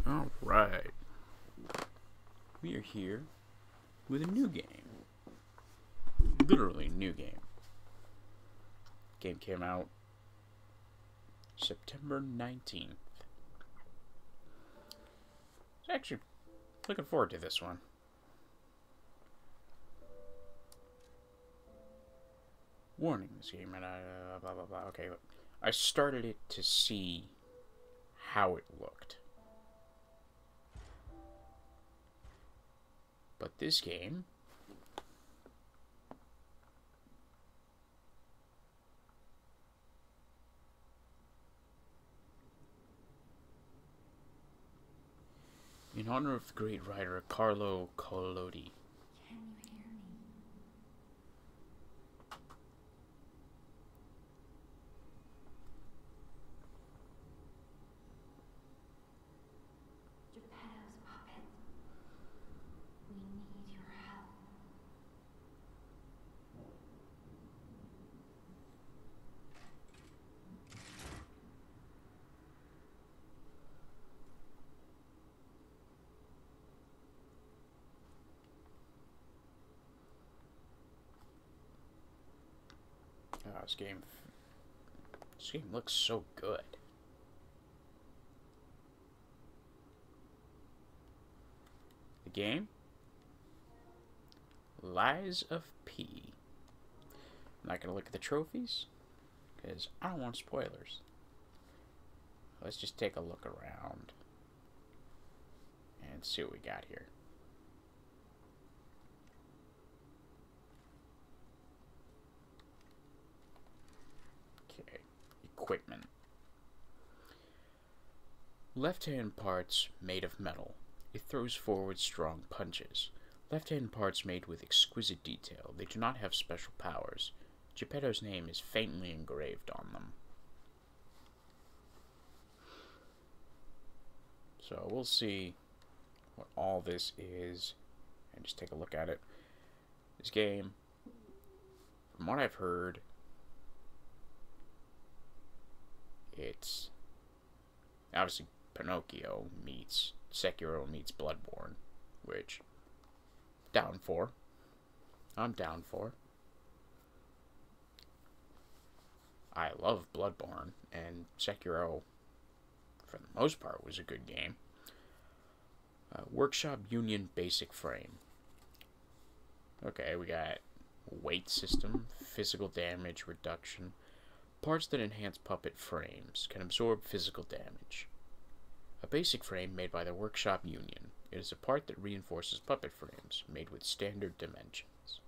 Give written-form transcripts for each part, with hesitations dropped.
Alright. We are here with a new game. Literally new game. Game came out September 19th. Actually, looking forward to this one. Warning, this game, and blah blah blah. Okay, look. I started it to see how it looked. But this game in honor of the great writer Carlo Collodi. Can you hear me? Geppetto's puppet. We need your help. Oh, this game looks so good. The game? Lies of P. I'm not going to look at the trophies, because I don't want spoilers. Let's just take a look around and see what we got here. Okay, equipment. Left-hand parts made of metal. It throws forward strong punches. Left-hand parts made with exquisite detail. They do not have special powers. Geppetto's name is faintly engraved on them. So we'll see what all this is and just take a look at it. This game, from what I've heard, it's obviously Pinocchio meets Sekiro meets Bloodborne, which down for. I'm down for. I love Bloodborne, and Sekiro, for the most part, was a good game. Workshop Union Basic Frame. Okay, we got weight system, physical damage reduction. Parts that enhance puppet frames can absorb physical damage. A basic frame made by the Workshop Union. It is a part that reinforces puppet frames, made with standard dimensions.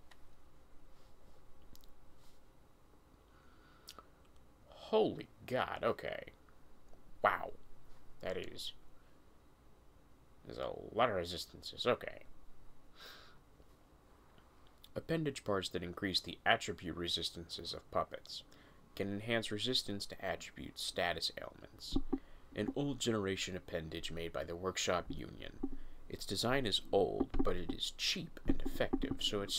Holy God, okay. Wow. There's a lot of resistances, okay. Appendage parts that increase the attribute resistances of puppets. Can enhance resistance to attribute status ailments. An old generation appendage made by the Workshop Union. Its design is old, but it is cheap and effective, so it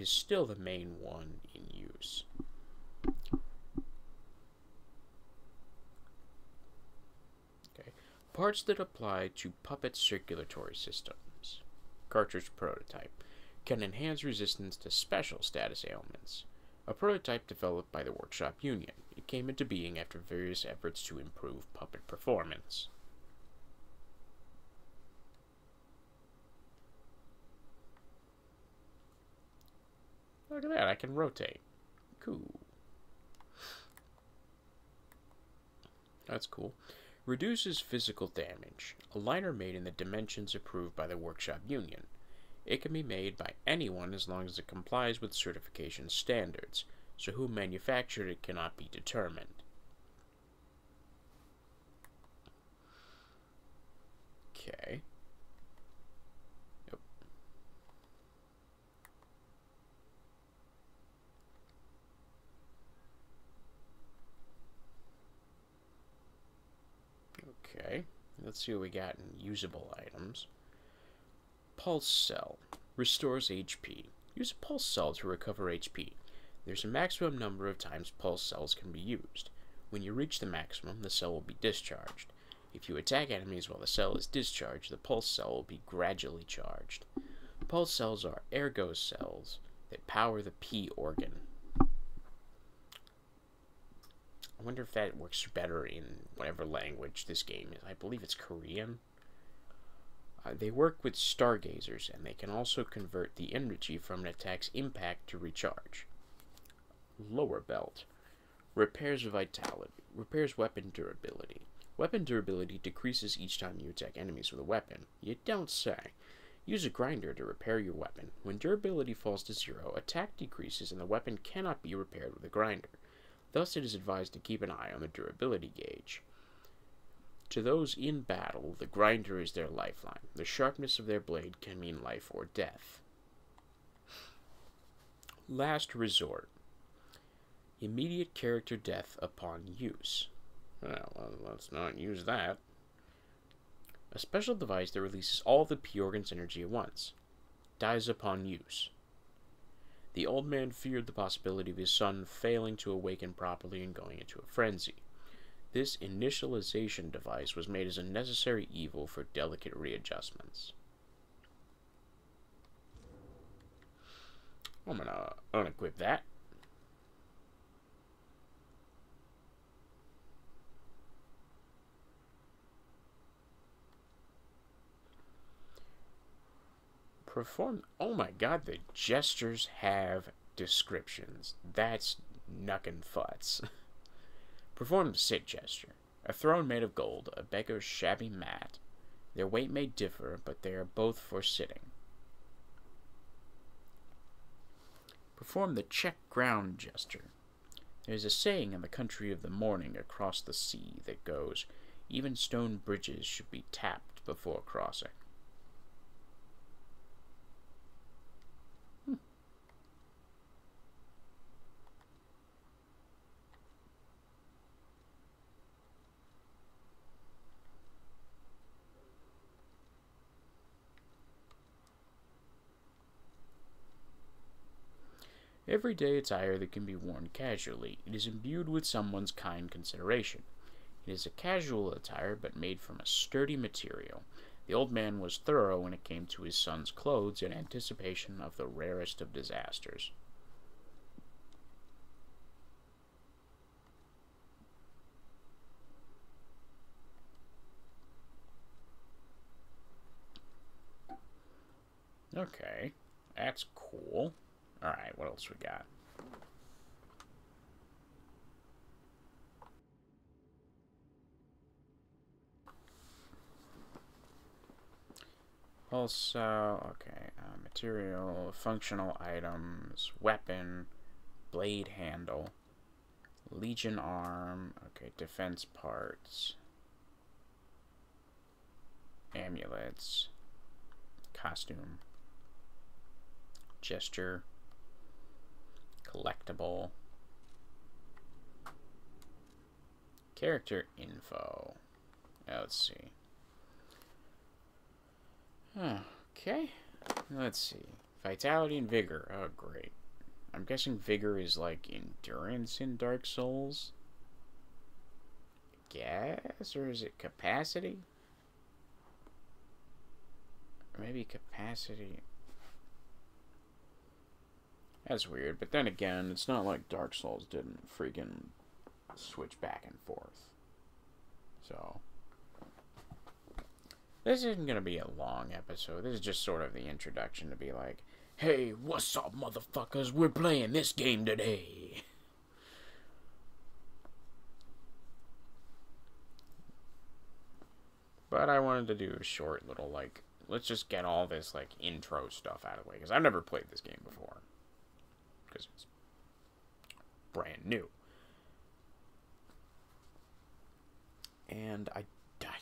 is still the main one in use. Okay. Parts that apply to puppet circulatory systems. Cartridge prototype. Can enhance resistance to special status ailments. A prototype developed by the Workshop Union. It came into being after various efforts to improve puppet performance. Look at that, I can rotate. Cool. That's cool. Reduces physical damage. A liner made in the dimensions approved by the Workshop Union. It can be made by anyone as long as it complies with certification standards, so who manufactured it cannot be determined. Okay. Yep. Okay, let's see what we got in usable items. Pulse Cell. Restores HP. Use a Pulse Cell to recover HP. There's a maximum number of times Pulse Cells can be used. When you reach the maximum, the cell will be discharged. If you attack enemies while the cell is discharged, the pulse cell will be gradually charged. Pulse cells are ergo cells that power the P organ. I wonder if that works better in whatever language this game is. I believe it's Korean. They work with stargazers, and they can also convert the energy from an attack's impact to recharge. Lower belt. Repairs vitality. Repairs weapon durability. Weapon durability decreases each time you attack enemies with a weapon. You don't say. Use a grinder to repair your weapon. When durability falls to 0, attack decreases and the weapon cannot be repaired with a grinder. Thus, it is advised to keep an eye on the durability gauge. To those in battle, the grinder is their lifeline. The sharpness of their blade can mean life or death. Last resort. Immediate character death upon use. Well, let's not use that. A special device that releases all the P organ's energy at once. Dies upon use. The old man feared the possibility of his son failing to awaken properly and going into a frenzy. This initialization device was made as a necessary evil for delicate readjustments. I'm gonna unequip that. Perform. Oh my god, the gestures have descriptions. That's knuckin' futz. Perform the sit gesture. A throne made of gold, a beggar's shabby mat. Their weight may differ, but they are both for sitting. Perform the check ground gesture. There is a saying in the country of the morning across the sea that goes, even stone bridges should be tapped before crossing. Everyday attire that can be worn casually. It is imbued with someone's kind consideration. It is a casual attire, but made from a sturdy material. The old man was thorough when it came to his son's clothes in anticipation of the rarest of disasters. Okay, that's cool. Alright, what else we got? Also, okay, material, functional items, weapon, blade handle, legion arm, okay, defense parts, amulets, costume, gesture, collectible, character info. Let's see. Okay, let's see. Vitality and vigor. Oh, great. I'm guessing vigor is like endurance in Dark Souls. Guess, or is it capacity? Or maybe capacity. That's weird, but then again, it's not like Dark Souls didn't freaking switch back and forth. So, this isn't gonna be a long episode. This is just sort of the introduction to be like, hey, what's up, motherfuckers? We're playing this game today. But I wanted to do a short little, like, let's just get all this, like, intro stuff out of the way, because I've never played this game before. Because it's brand new. And I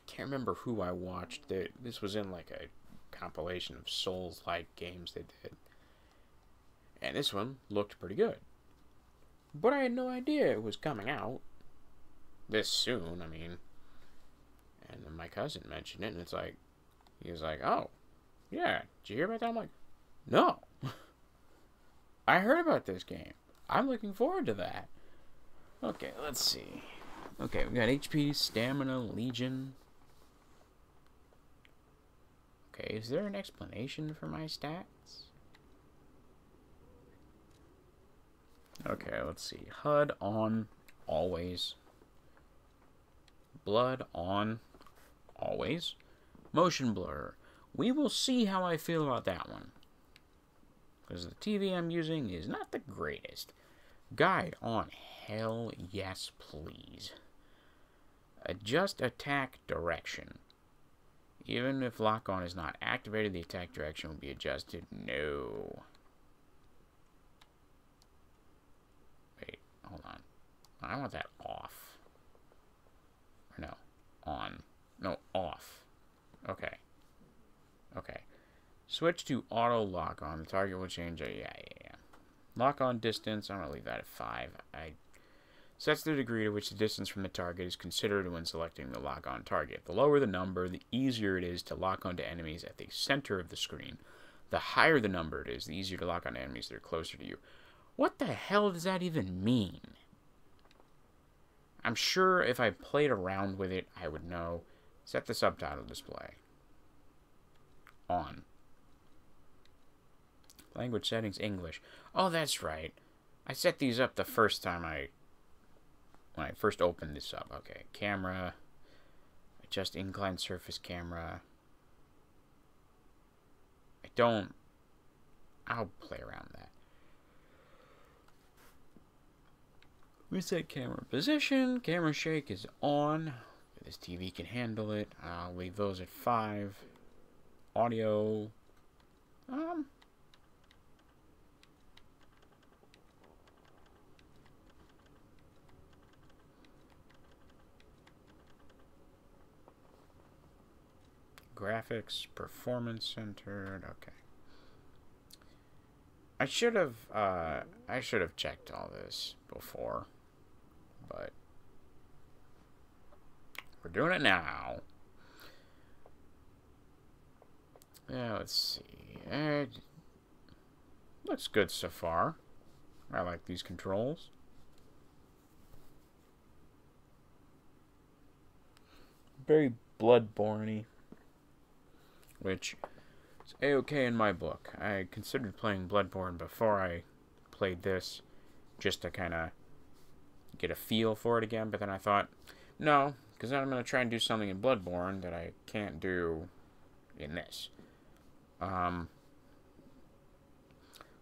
can't remember who I watched. This was in like a compilation of Souls-like games they did. And this one looked pretty good. But I had no idea it was coming out this soon, I mean. And then my cousin mentioned it, and it's like, he was like, oh, yeah, did you hear about that? I'm like, no. I heard about this game. I'm looking forward to that. Okay, let's see. Okay, we got HP, stamina, legion. Okay, is there an explanation for my stats? Okay, let's see. HUD on, always. Blood on, always. Motion blur. We will see how I feel about that one. Because the TV I'm using is not the greatest. Guide on. Hell yes, please. Adjust attack direction. Even if lock on is not activated, the attack direction will be adjusted. No. Wait, hold on. I want that off. Or no, on. No, off. Okay. Okay. Switch to auto lock on. The target will change. Yeah. Lock on distance. I'm going to leave that at 5. Sets the degree to which the distance from the target is considered when selecting the lock on target. The lower the number, the easier it is to lock onto enemies at the center of the screen. The higher the number it is, the easier to lock on enemies that are closer to you. What the hell does that even mean? I'm sure if I played around with it, I would know. Set the subtitle display. On. Language settings, English. Oh, that's right. I set these up the first time when I first opened this up. Okay, camera. Adjust inclined surface camera. I'll play around with that. Reset camera position. Camera shake is on. This TV can handle it. I'll leave those at 5. Audio. Graphics, performance centered. Okay. I should have checked all this before, but we're doing it now. Yeah, let's see. Looks good so far. I like these controls. Very Bloodborne-y, which is A-okay in my book. I considered playing Bloodborne before I played this, just to kind of get a feel for it again, but then I thought, no, because then I'm going to try and do something in Bloodborne that I can't do in this.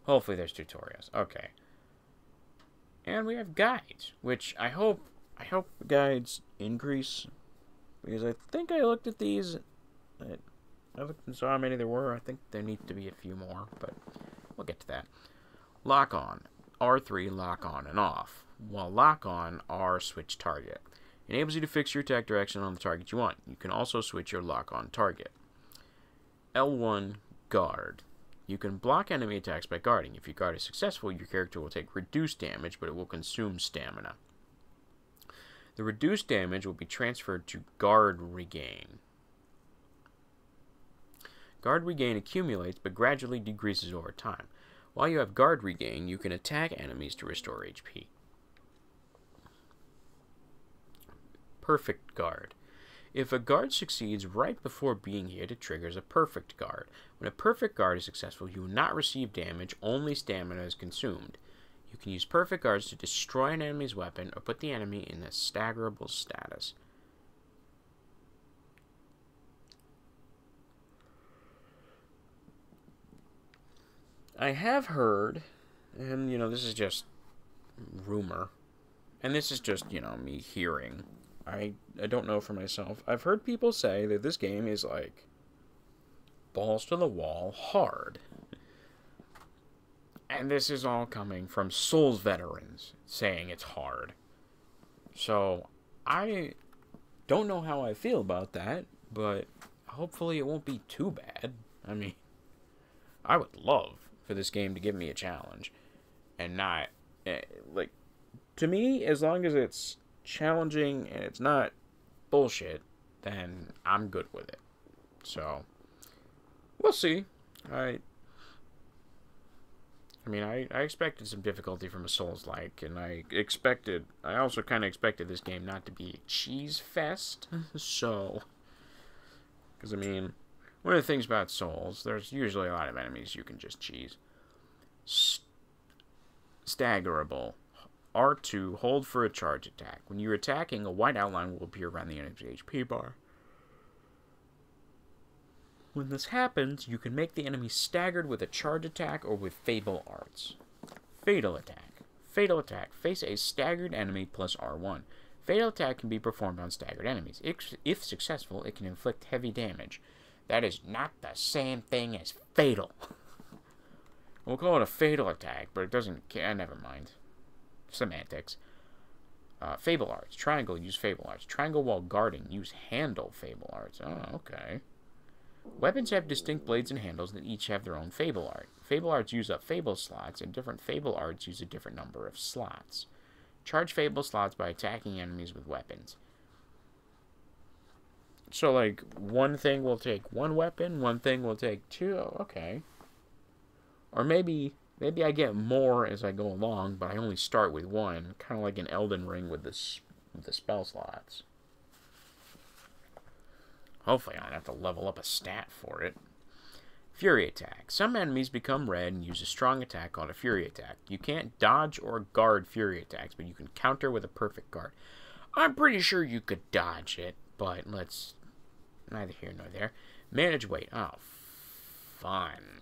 Hopefully there's tutorials. Okay. And we have guides, which I hope the guides increase, because I think I looked at these, I looked and saw how many there were. I think there need to be a few more, but we'll get to that. Lock on. R3, lock on and off. While lock on, R, switch target. Enables you to fix your attack direction on the target you want. You can also switch your lock on target. L1, guard. You can block enemy attacks by guarding. If your guard is successful, your character will take reduced damage, but it will consume stamina. The reduced damage will be transferred to guard regain. Guard regain accumulates, but gradually decreases over time. While you have guard regain, you can attack enemies to restore HP. Perfect guard. If a guard succeeds right before being hit, it triggers a perfect guard. When a perfect guard is successful, you will not receive damage, only stamina is consumed. You can use perfect guards to destroy an enemy's weapon or put the enemy in a staggerable status. I have heard, and this is just rumor, and this is just, me hearing. I don't know for myself. I've heard people say that this game is like balls to the wall hard. And this is all coming from Souls veterans saying it's hard. So I don't know how I feel about that, but hopefully it won't be too bad. I mean, I would love for this game to give me a challenge and not to me, as long as it's challenging and it's not bullshit, then I'm good with it. So we'll see. I expected some difficulty from a Souls-like, and I also kind of expected this game not to be a cheese fest. So, because One of the things about Souls, there's usually a lot of enemies you can just cheese. Staggerable. R2, hold for a charge attack. When you're attacking, a white outline will appear around the enemy's HP bar. When this happens, you can make the enemy staggered with a charge attack or with Fable Arts. Fatal attack. Fatal attack. Face a staggered enemy plus R1. Fatal attack can be performed on staggered enemies. If successful, it can inflict heavy damage. That is not the same thing as fatal. We'll call it a fatal attack, but it doesn't... never mind. Semantics. Fable Arts. Triangle, use Fable Arts. Triangle while guarding, use Handle Fable Arts. Oh, okay. Weapons have distinct blades and handles that each have their own Fable Art. Fable Arts use up Fable slots, and different Fable Arts use a different number of slots. Charge Fable slots by attacking enemies with weapons. So, like, one thing will take one weapon, one thing will take two. Okay. Or maybe I get more as I go along, but I only start with one. Kind of like an Elden Ring with the spell slots. Hopefully I don't have to level up a stat for it. Fury attack. Some enemies become red and use a strong attack called a fury attack. You can't dodge or guard fury attacks, but you can counter with a perfect guard. I'm pretty sure you could dodge it, but let's... neither here nor there. Manage weight. Oh, fun.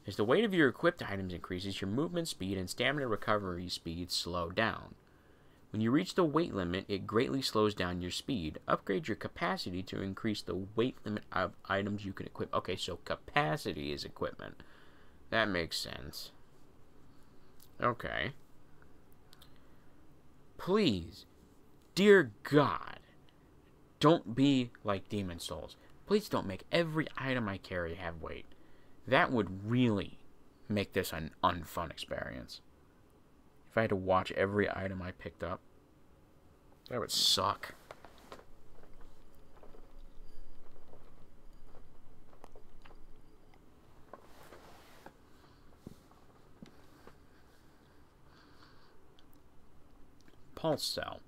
As the weight of your equipped items increases, your movement speed and stamina recovery speed slow down. When you reach the weight limit, it greatly slows down your speed. Upgrade your capacity to increase the weight limit of items you can equip. Okay, so capacity is equipment. That makes sense. Okay. Please, dear God, don't be like Demon Souls. Please don't make every item I carry have weight. That would really make this an unfun experience. If I had to watch every item I picked up, that would suck. Pulse cell.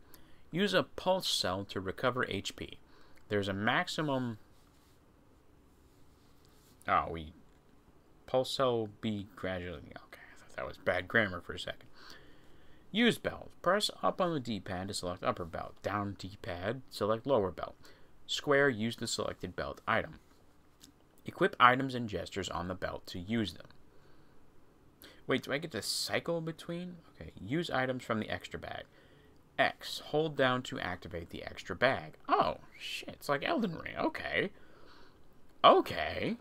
Use a pulse cell to recover HP. There's a maximum... Pulse cell be gradually... Okay, I thought that was bad grammar for a second. Use belt. Press up on the D-pad to select upper belt. Down D-pad, select lower belt. Square, use the selected belt item. Equip items and gestures on the belt to use them. Wait, do I get to cycle between? Okay, use items from the extra bag. X, hold down to activate the extra bag. Oh, shit, it's like Elden Ring. Okay. Okay.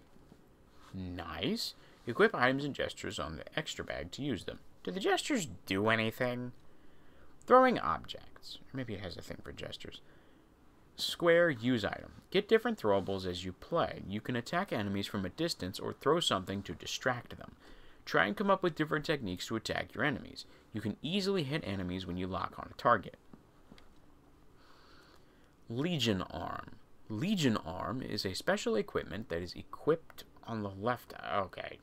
Nice. Equip items and gestures on the extra bag to use them. Do the gestures do anything? Throwing objects. Maybe it has a thing for gestures. Square, use item. Get different throwables as you play. You can attack enemies from a distance or throw something to distract them. Try and come up with different techniques to attack your enemies. You can easily hit enemies when you lock on a target. Legion Arm. Legion Arm is a special equipment that is equipped on the left... Okay.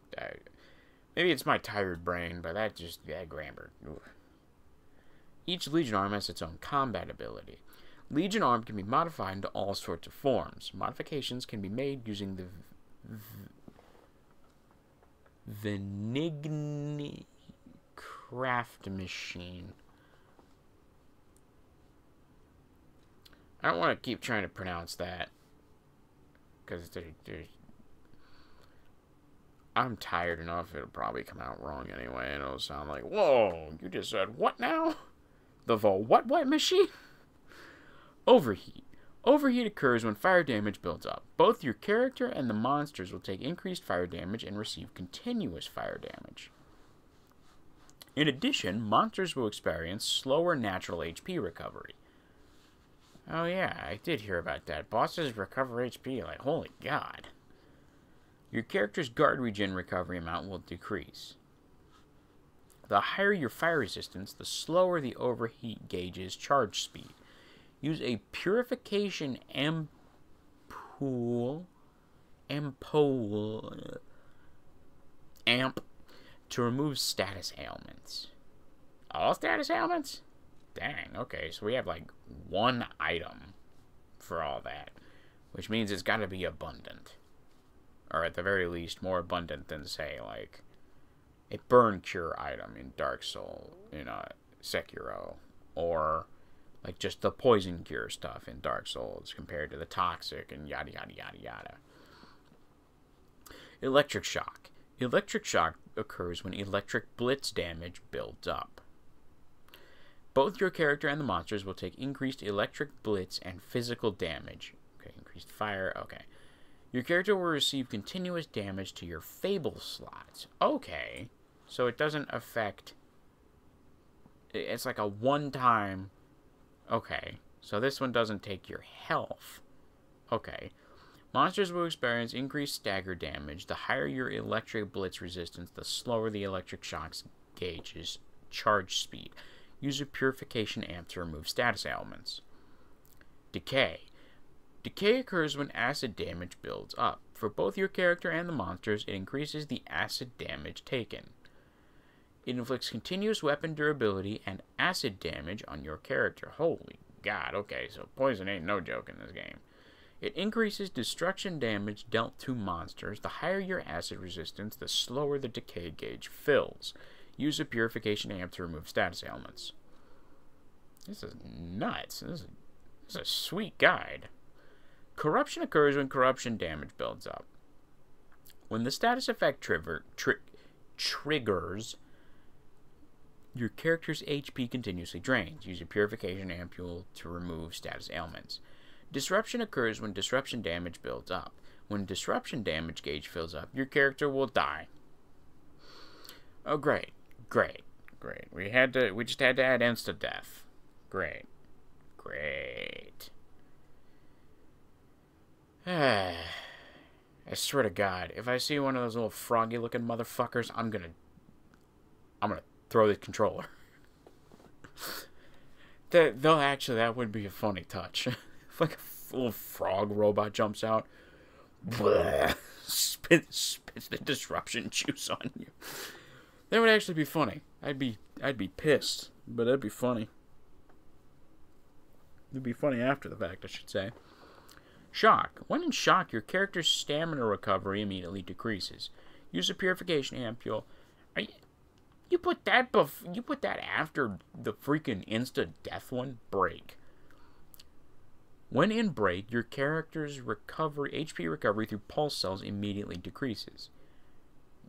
Maybe it's my tired brain, but that just... Yeah, grammar. Oof. Each Legion Arm has its own combat ability. Legion Arm can be modified into all sorts of forms. Modifications can be made using the Venigni craft machine. I don't want to keep trying to pronounce that, because I'm tired enough, it'll probably come out wrong anyway, and it'll sound like, whoa, you just said what now? The what machine? Overheat. Overheat occurs when fire damage builds up. Both your character and the monsters will take increased fire damage and receive continuous fire damage. In addition, monsters will experience slower natural HP recovery. Oh yeah, I did hear about that. Bosses recover HP, like, holy god. Your character's guard regen recovery amount will decrease. The higher your fire resistance, the slower the overheat gauge's charge speed. Use a purification ampoule to remove status ailments. All status ailments? Dang, okay, so we have like one item for all that, which means it's got to be abundant. or at the very least, more abundant than, say, like, a burn cure item in Dark Souls, in Sekiro, or like just the poison cure stuff in Dark Souls compared to the toxic and yada yada yada yada. Electric shock. Electric shock occurs when electric blitz damage builds up. Both your character and the monsters will take increased electric blitz and physical damage. Okay, increased fire. Okay. Your character will receive continuous damage to your fable slots. Okay. So it doesn't affect... It's like a one-time... Okay. So this one doesn't take your health. Okay. Monsters will experience increased stagger damage. The higher your electric blitz resistance, the slower the electric shock's gauge's charge speed. Use a purification amp to remove status ailments. Decay. Decay occurs when acid damage builds up. For both your character and the monsters, it increases the acid damage taken. It inflicts continuous weapon durability and acid damage on your character. Holy God, okay, so poison ain't no joke in this game. It increases destruction damage dealt to monsters. The higher your acid resistance, the slower the decay gauge fills. Use a purification amp to remove status ailments. This is nuts. This is a sweet guide. Corruption occurs when corruption damage builds up. When the status effect triggers, your character's HP continuously drains. Use a purification ampule to remove status ailments. Disruption occurs when disruption damage builds up. When disruption damage gauge fills up, your character will die. Oh, great. Great. Great. We just had to add insta-death. Great. Great. I swear to God, if I see one of those little froggy-looking motherfuckers, I'm gonna throw the controller. That would be a funny touch. If like a little frog robot jumps out, spits the disruption juice on you. That would actually be funny. I'd be pissed, but that'd be funny. It'd be funny after the fact, I should say. Shock. When in shock, your character's stamina recovery immediately decreases. Use a purification ampule. You put that after the freaking insta-death one? Break. When in break, your character's HP recovery through pulse cells immediately decreases.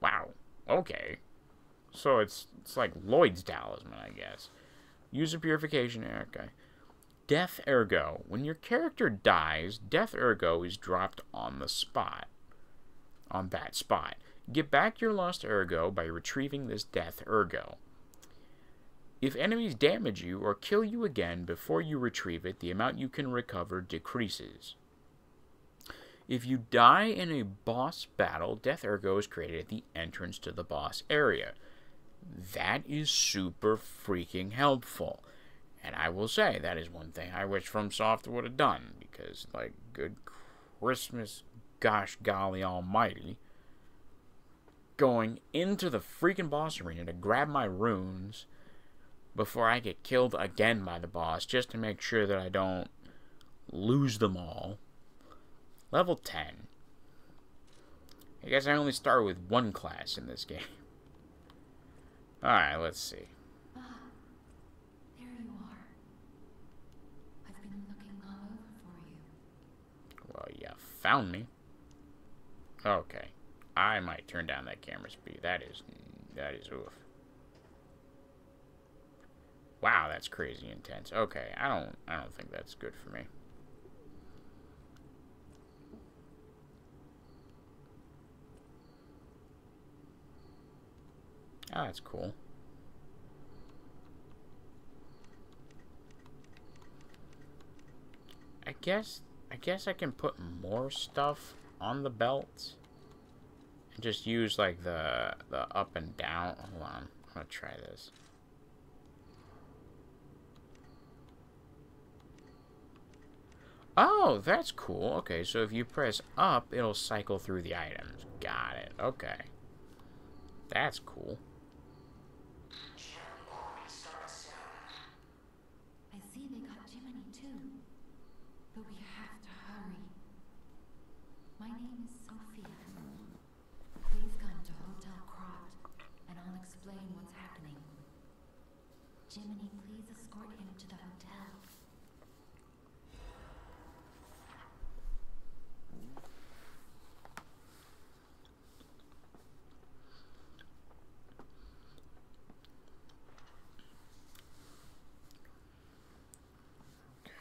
Wow. Okay. So it's like Lloyd's talisman, I guess. Use a purification. Okay. Death Ergo. When your character dies, Death Ergo is dropped on the spot. On that spot. Get back your lost Ergo by retrieving this Death Ergo. If enemies damage you or kill you again before you retrieve it, the amount you can recover decreases. If you die in a boss battle, Death Ergo is created at the entrance to the boss area. That is super freaking helpful. And I will say, that is one thing I wish FromSoft would have done. Because, like, good Christmas, gosh golly almighty, going into the freaking boss arena to grab my runes before I get killed again by the boss, just to make sure that I don't lose them all. Level 10. I guess I only start with one class in this game. Alright, let's see. Ah, there you are. I've been looking all over for you. Well, you found me. Okay. I might turn down that camera speed. That is oof. Wow, that's crazy intense. Okay, I don't think that's good for me. Oh, that's cool. I guess I can put more stuff on the belt and just use like the up and down. Hold on, I'm gonna try this. Oh, that's cool. Okay, so if you press up, it'll cycle through the items. Got it. Okay. That's cool. I see they got Jiminy too. But we have to hurry. My name is Sophia.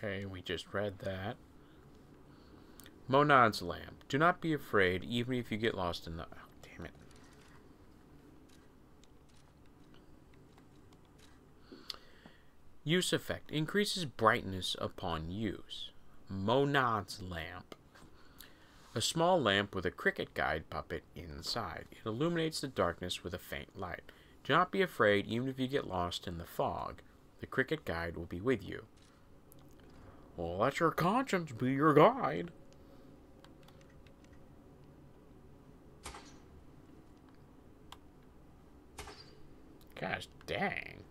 Okay, we just read that. Monad's lamp. Do not be afraid, even if you get lost in the... Oh, damn it. Use effect. Increases brightness upon use. Monad's lamp. A small lamp with a cricket guide puppet inside. It illuminates the darkness with a faint light. Do not be afraid, even if you get lost in the fog. The cricket guide will be with you. Well, let your conscience be your guide. Gosh dang.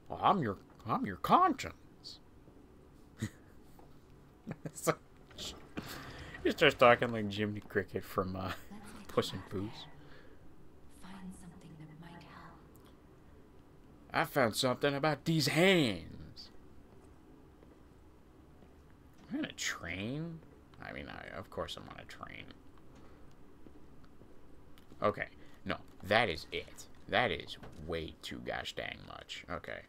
Well, I'm your conscience. He starts talking like Jiminy Cricket from Puss in Boots. Find something that might help. I found something about these hands. I'm on a train? I mean, of course I'm on a train. Okay. No, that is it. That is way too gosh dang much. Okay.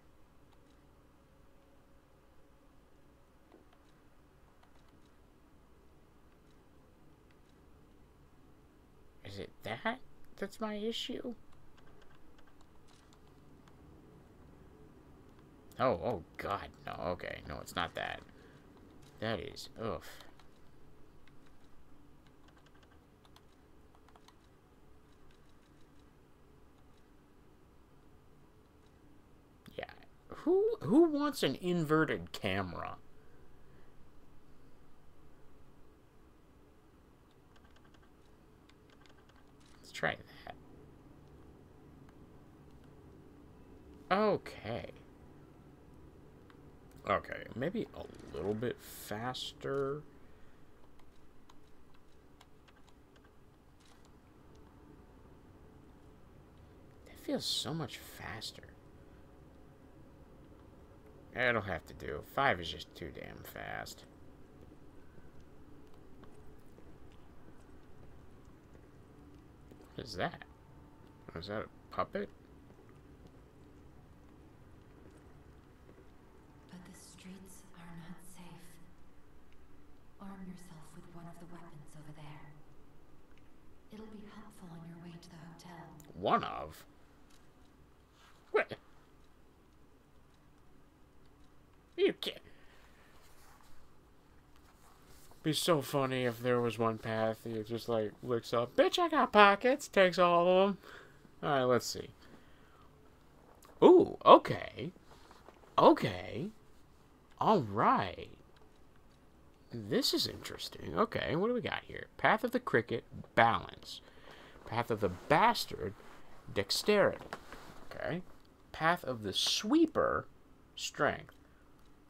Is it that? That's my issue? Oh god, no, okay. No, it's not that. That is, ugh. Yeah. Who wants an inverted camera? Let's try that. Okay. Okay, maybe a little bit faster. That feels so much faster. It'll have to do. 5 is just too damn fast. What is that? Is that a puppet? But the streets are not safe. Arm yourself with one of the weapons over there. It'll be helpful on your way to the hotel. One of? What? You can't. Be so funny if there was one path he just like looks up. Bitch, I got pockets. Takes all of them. Alright, let's see. Ooh, okay. Okay. Alright. This is interesting. Okay, what do we got here? Path of the Cricket, balance. Path of the Bastard, dexterity. Okay. Path of the Sweeper, strength.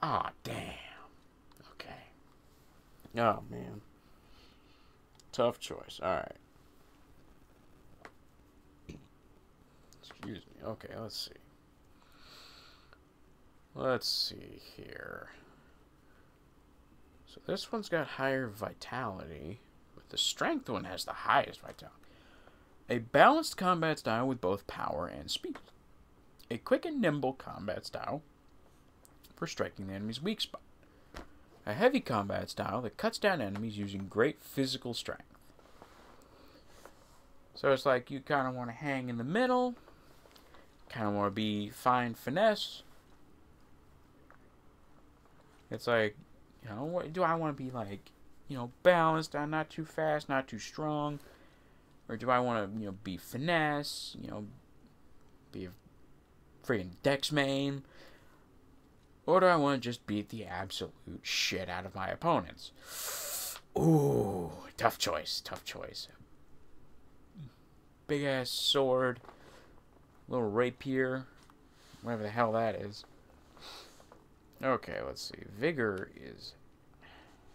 Ah, damn. Okay. Oh, man. Tough choice. Alright. Excuse me. Okay, let's see. Let's see here. So this one's got higher vitality, but the strength one has the highest vitality. A balanced combat style with both power and speed. A quick and nimble combat style for striking the enemy's weak spot. A heavy combat style that cuts down enemies using great physical strength. So it's like you kind of want to hang in the middle, kind of want to be fine finesse. It's like, you know, what do I want to be like, you know, balanced, not too fast, not too strong? Or do I want to, you know, be finesse, you know, be a friggin' dex main? Or do I want to just beat the absolute shit out of my opponents? Ooh, tough choice, tough choice. Big ass sword, little rapier, whatever the hell that is. Okay, let's see. Vigor is...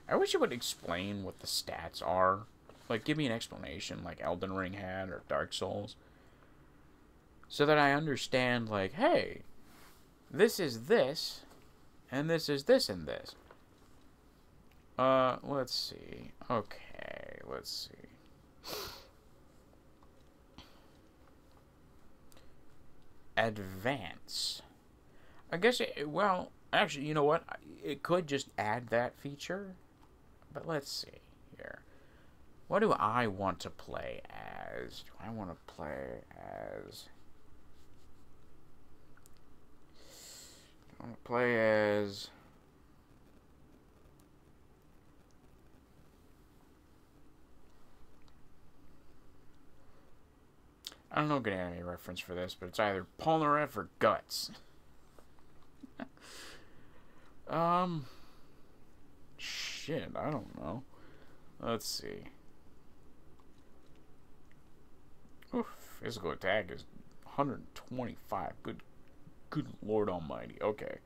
I wish it would explain what the stats are. Like, give me an explanation like Elden Ring had or Dark Souls. So that I understand, like, hey, this is this, and this is this and this. Let's see. Okay, let's see. Advance. I guess, well, actually, you know what? It could just add that feature. But let's see here. What do I want to play as? Do I want to play as... I want to play as... I don't know a good anime reference for this, but it's either Polnareff or Guts. Shit, I don't know. Let's see. Oof, physical attack is 125. Good Lord Almighty. Okay.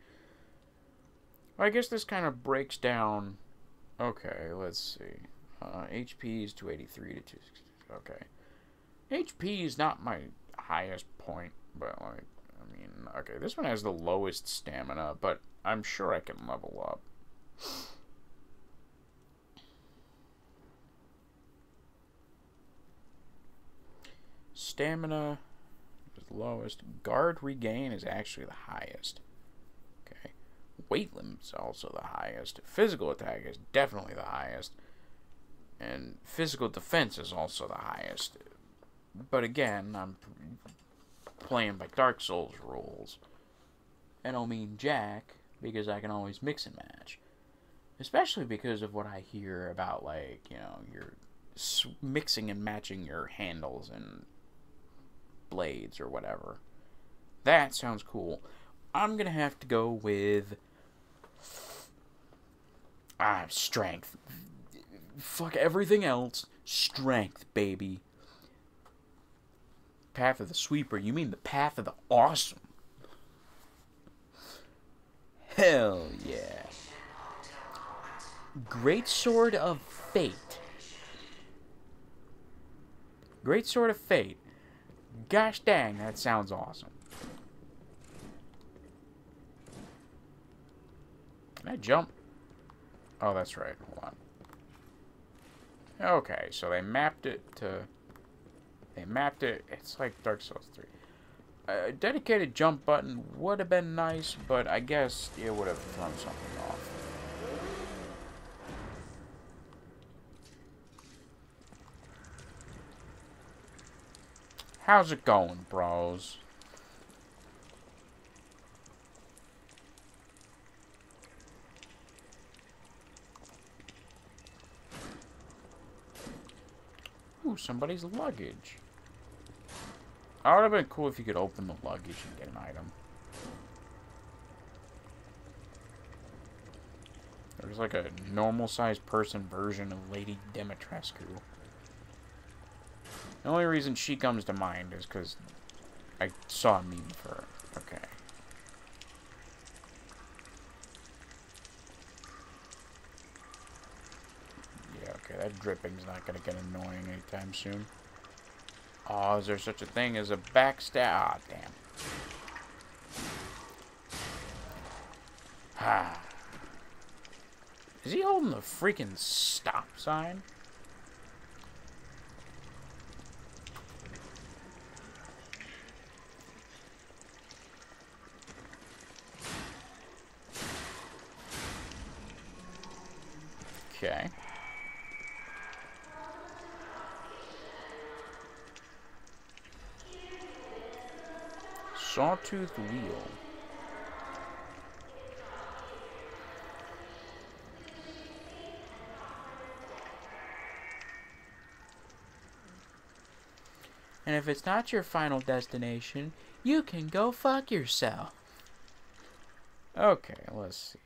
Well, I guess this kind of breaks down. Okay, let's see. HP is 283 to 260. Okay. HP is not my highest point, but like, I mean, okay, this one has the lowest stamina, but I'm sure I can level up. Stamina is the lowest. Guard regain is actually the highest. Okay. Weight limit is also the highest. Physical attack is definitely the highest. And physical defense is also the highest. But again, I'm playing by Dark Souls rules. I don't mean jack, because I can always mix and match. Especially because of what I hear about, like, you know, you're mixing and matching your handles and blades or whatever. That sounds cool. I'm gonna have to go with... strength. Fuck everything else. Strength, baby. Path of the Sweeper. You mean the Path of the Awesome? Hell yeah. Great Sword of Fate. Great Sword of Fate. Gosh dang, that sounds awesome. Can I jump? Oh, that's right. Hold on. Okay, so they mapped it to... They mapped it... It's like Dark Souls 3. A dedicated jump button would have been nice, but I guess it would have thrown something off. How's it going, bros? Ooh, somebody's luggage. Oh, it would have been cool if you could open the luggage and get an item. There's like a normal-sized person version of Lady Dimitrescu. The only reason she comes to mind is because I saw a meme for her. Okay. Yeah, okay, that dripping's not going to get annoying anytime soon. Oh, is there such a thing as a backstab? Ah, damn. Ah. Is he holding the freaking stop sign? Okay. Sawtooth wheel. And if it's not your final destination, you can go fuck yourself. Okay, let's see.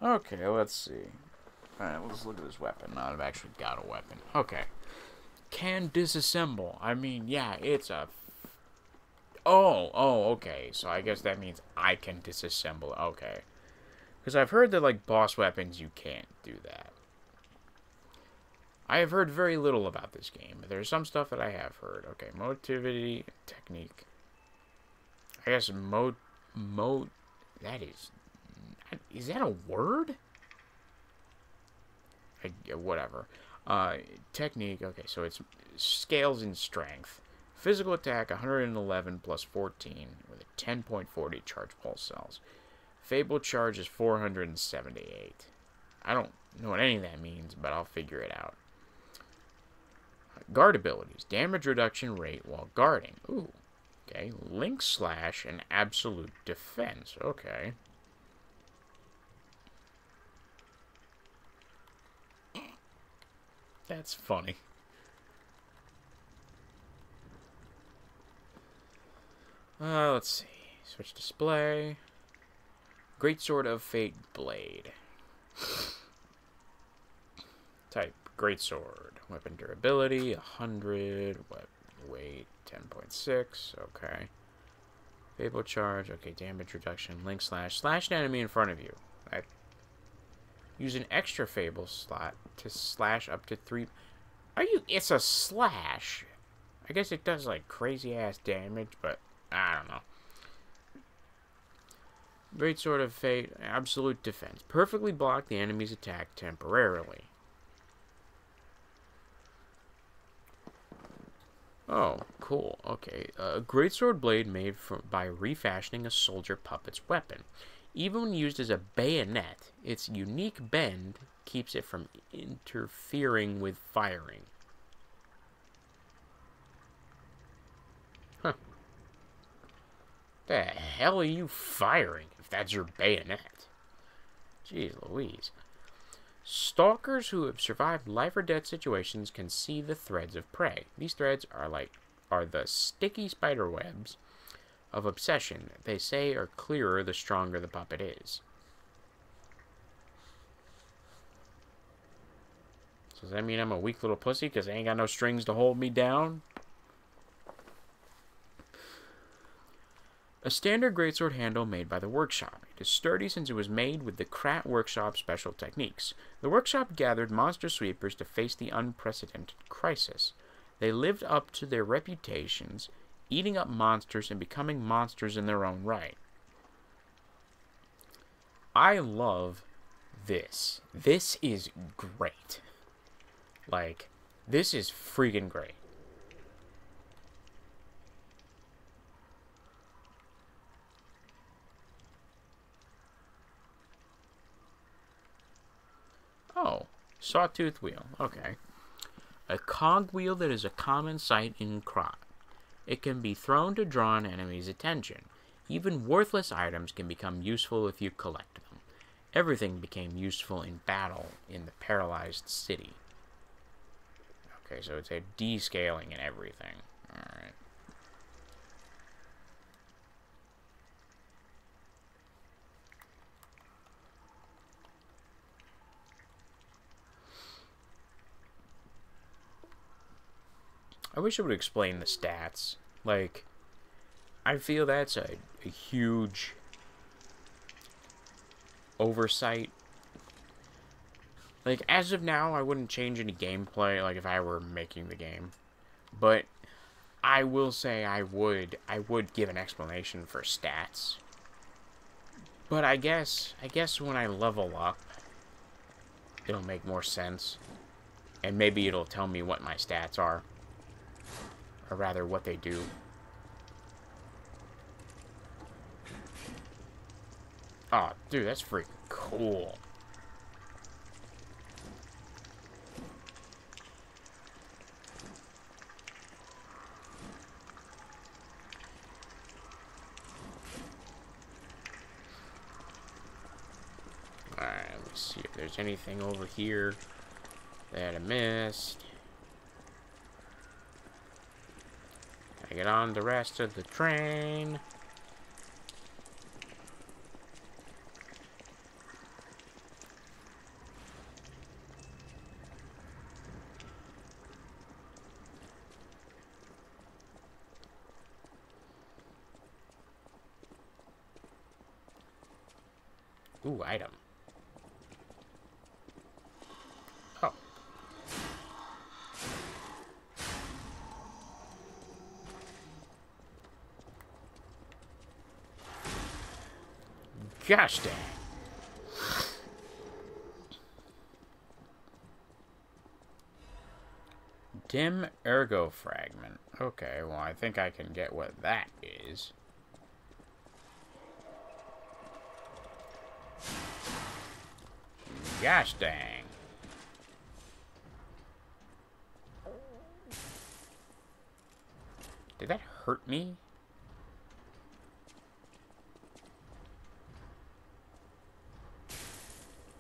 Okay, let's see. Alright, let's look at this weapon. Now I've actually got a weapon. Okay. Can disassemble. I mean, yeah, it's a... Oh, okay. So I guess that means I can disassemble. Okay. Because I've heard that, like, boss weapons, you can't do that. I have heard very little about this game. But there's some stuff that I have heard. Okay, motivity, technique. I guess that is... Is that a word? whatever. Technique, okay, so it's scales in strength. Physical attack, 111 plus 14, with a 10.40 charge pulse cells. Fable charge is 478. I don't know what any of that means, but I'll figure it out. Guard abilities. Damage reduction rate while guarding. Ooh. Okay. Link slash and absolute defense. Okay. That's funny. Let's see. Switch display. Greatsword of Fate Blade. Type Greatsword. Weapon durability 100. Weight 10.6. Okay. Fable charge. Okay. Damage reduction. Link slash. Slash an enemy in front of you. Use an extra Fable slot to slash up to 3. It's a slash. I guess it does like crazy ass damage, but I don't know. Greatsword of Fate, absolute defense. Perfectly block the enemy's attack temporarily. Oh, cool. Okay. A greatsword blade made by refashioning a soldier puppet's weapon. Even when used as a bayonet, its unique bend keeps it from interfering with firing. Huh. The hell are you firing if that's your bayonet? Jeez Louise. Stalkers who have survived life or death situations can see the threads of prey. These threads are the sticky spider webs of obsession. They say are clearer the stronger the puppet is. So does that mean I'm a weak little pussy because I ain't got no strings to hold me down? A standard greatsword handle made by the workshop. It is sturdy since it was made with the Krat workshop special techniques. The workshop gathered monster sweepers to face the unprecedented crisis. They lived up to their reputations, eating up monsters and becoming monsters in their own right. I love this. This is great. Like, this is freaking great. Oh, sawtooth wheel. Okay. A cogwheel that is a common sight in Krat. It can be thrown to draw an enemy's attention. Even worthless items can become useful if you collect them. Everything became useful in battle in the paralyzed city. Okay, so it's a descaling and everything. Alright. I wish it would explain the stats. Like, I feel that's a huge oversight. Like, as of now, I wouldn't change any gameplay, like, if I were making the game. But I will say I would give an explanation for stats. But I guess when I level up, it'll make more sense. And maybe it'll tell me what my stats are. Or rather, what they do. Oh, dude, that's freaking cool. Alright, let's see if there's anything over here that I missed. I get on the rest of the train. Ooh, item. Oh. Gosh dang. Dim ergo fragment. Okay, well, I think I can get what that is. Gosh dang. Did that hurt me?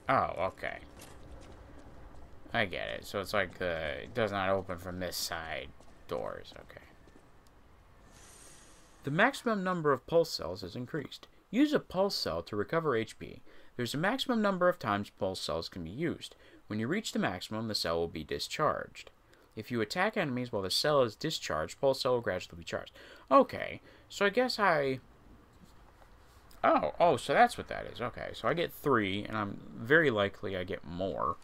Oh, okay. I get it. So it's like it does not open from this side doors. Okay. The maximum number of pulse cells is increased. Use a pulse cell to recover HP. There's a maximum number of times pulse cells can be used. When you reach the maximum, the cell will be discharged. If you attack enemies while the cell is discharged, pulse cell will gradually be charged. Okay, so I guess Oh, so that's what that is. Okay, so I get 3, and I'm very likely I get more.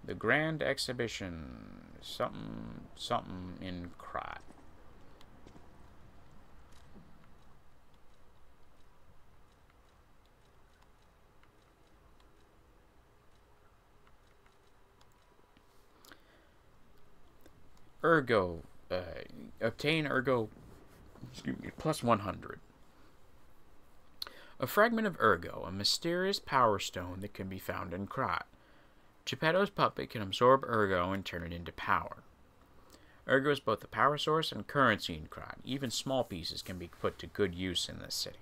The Grand Exhibition. Something in Krot. Ergo. Obtain Ergo. Excuse me, plus 100. A fragment of Ergo, a mysterious power stone that can be found in Krot. Geppetto's puppet can absorb Ergo and turn it into power. Ergo is both a power source and currency in Krot. Even small pieces can be put to good use in this city.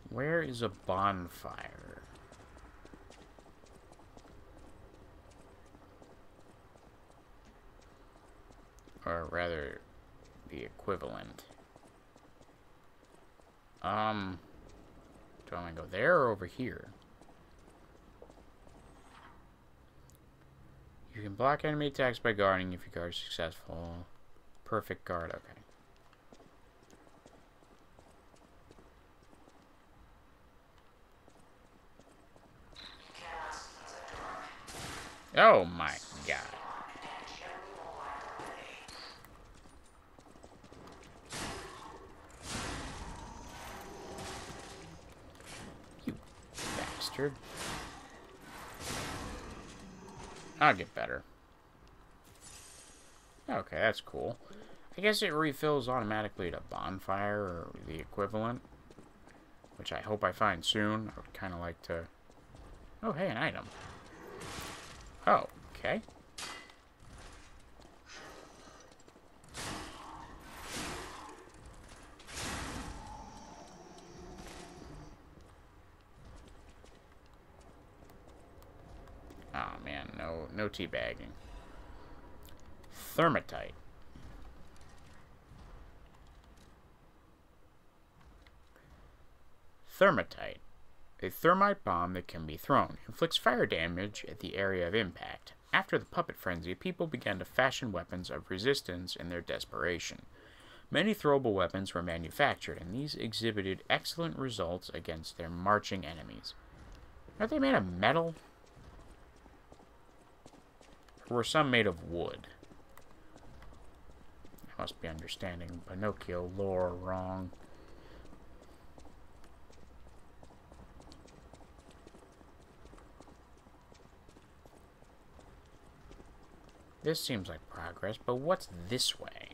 Where is a bonfire? Or rather, the equivalent. Do I want to go there or over here? You can block enemy attacks by guarding if your guard is successful. Perfect guard, okay. Oh my god. You bastard. I'll get better. Okay, that's cool. I guess it refills automatically to bonfire or the equivalent, which I hope I find soon. I would kind of like to... Oh, hey, an item. Oh, okay. Oh man, no teabagging. Thermatite. Thermatite. A thermite bomb that can be thrown. Inflicts fire damage at the area of impact. After the puppet frenzy, people began to fashion weapons of resistance in their desperation. Many throwable weapons were manufactured, and these exhibited excellent results against their marching enemies. Are they made of metal? Or were some made of wood? I must be understanding Pinocchio lore wrong. This seems like progress, but what's this way?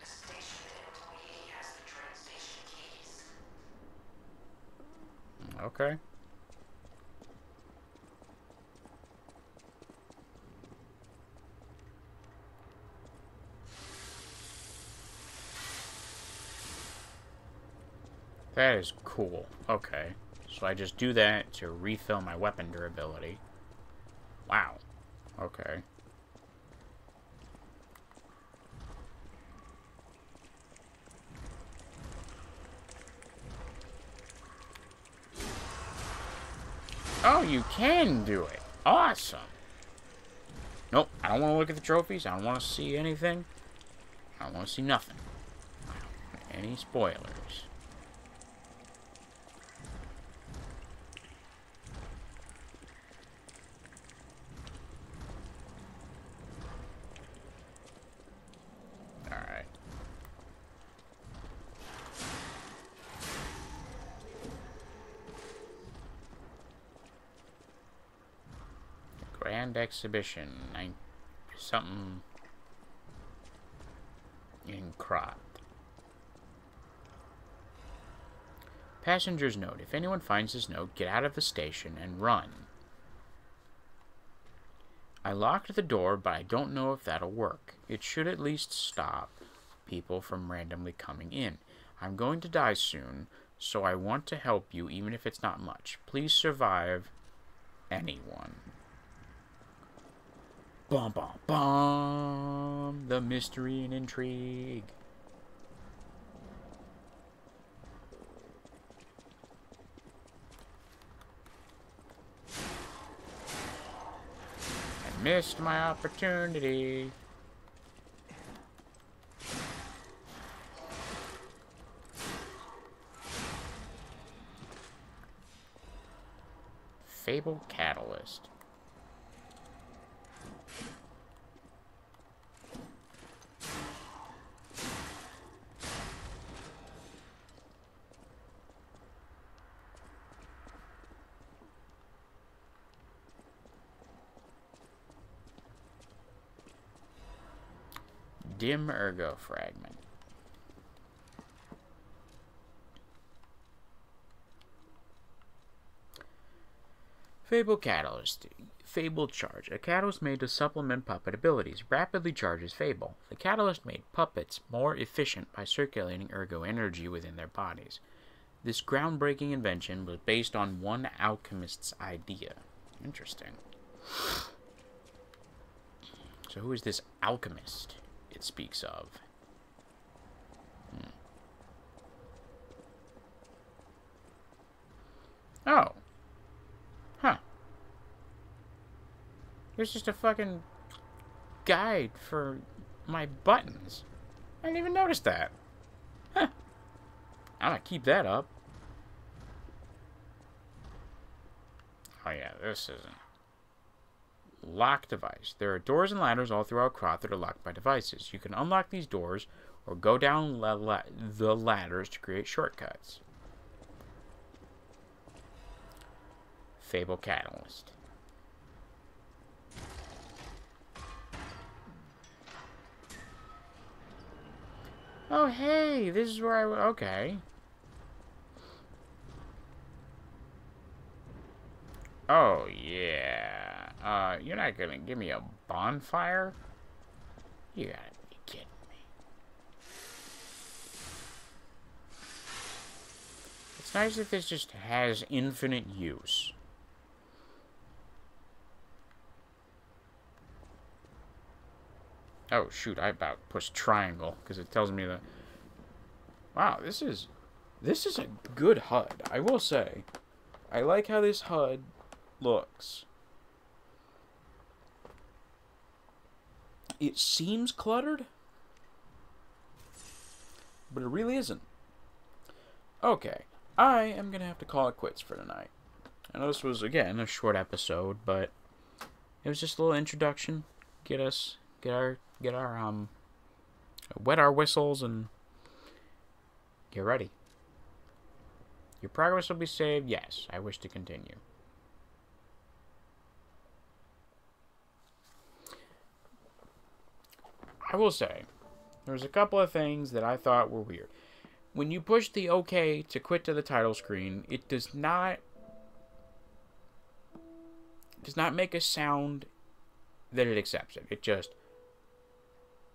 The station employee has the train station keys. Okay. That is cool. Okay. So I just do that to refill my weapon durability. Wow. Okay. Oh, you can do it. Awesome. Nope, I don't want to look at the trophies. I don't want to see anything. I don't want to see nothing. I don't want any spoilers. Alright. Grand Exhibition, something in Crot. Passenger's note. If anyone finds this note, get out of the station and run. I locked the door, but I don't know if that'll work. It should at least stop people from randomly coming in. I'm going to die soon, so I want to help you, even if it's not much. Please survive. Anyone. Bum, bum, bum. The mystery and intrigue. I missed my opportunity. Fable Catalyst. Dim Ergo Fragment. Fable Catalyst. Fable Charge. A catalyst made to supplement puppet abilities. Rapidly charges Fable. The catalyst made puppets more efficient by circulating ergo energy within their bodies. This groundbreaking invention was based on one alchemist's idea. Interesting. So who is this alchemist it speaks of? Oh. Huh. Here's just a fucking guide for my buttons. I didn't even notice that. Huh. I'm gonna keep that up. Oh yeah, this isn't. Lock device. There are doors and ladders all throughout Crot that are locked by devices. You can unlock these doors or go down the ladders to create shortcuts. Fable Catalyst. Oh hey, this is where okay. Oh yeah. You're not gonna give me a bonfire? You gotta be kidding me. It's nice that this just has infinite use. Oh shoot, I about pushed triangle because it tells me that. Wow, this is a good HUD, I will say. I like how this HUD looks. It seems cluttered, but it really isn't. Okay, I am gonna have to call it quits for tonight. I know this was again a short episode, but it was just a little introduction. Get our wet our whistles and get ready. Your progress will be saved. Yes, I wish to continue. I will say, there was a couple of things that I thought were weird. When you push the OK to quit to the title screen, it does not make a sound that it accepts it. It just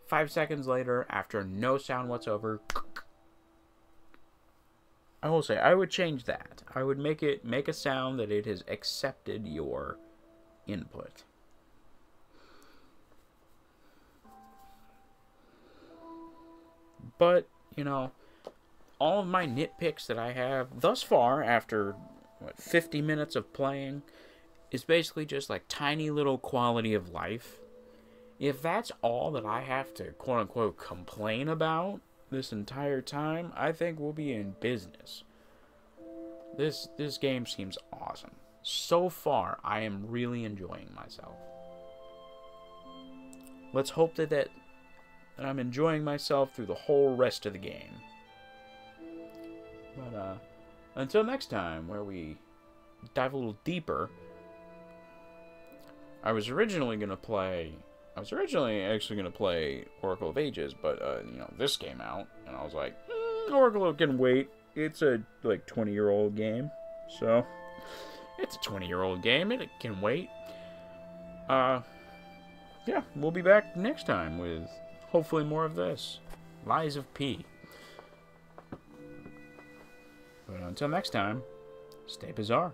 5 seconds later, after no sound whatsoever. I will say, I would change that. I would make a sound that it has accepted your input. But, you know, all of my nitpicks that I have thus far, after what, 50 minutes of playing is basically just like tiny little quality of life. If that's all that I have to quote unquote complain about this entire time, I think we'll be in business. This game seems awesome. So far, I am really enjoying myself. Let's hope that I'm enjoying myself through the whole rest of the game. But until next time, where we dive a little deeper, I was originally actually gonna play Oracle of Ages, but this came out, and I was like, Oracle can wait. It's a 20-year-old game, so it's a 20-year-old game, and it can wait. Yeah, we'll be back next time with hopefully more of this. Lies of P. But until next time, stay bizarre.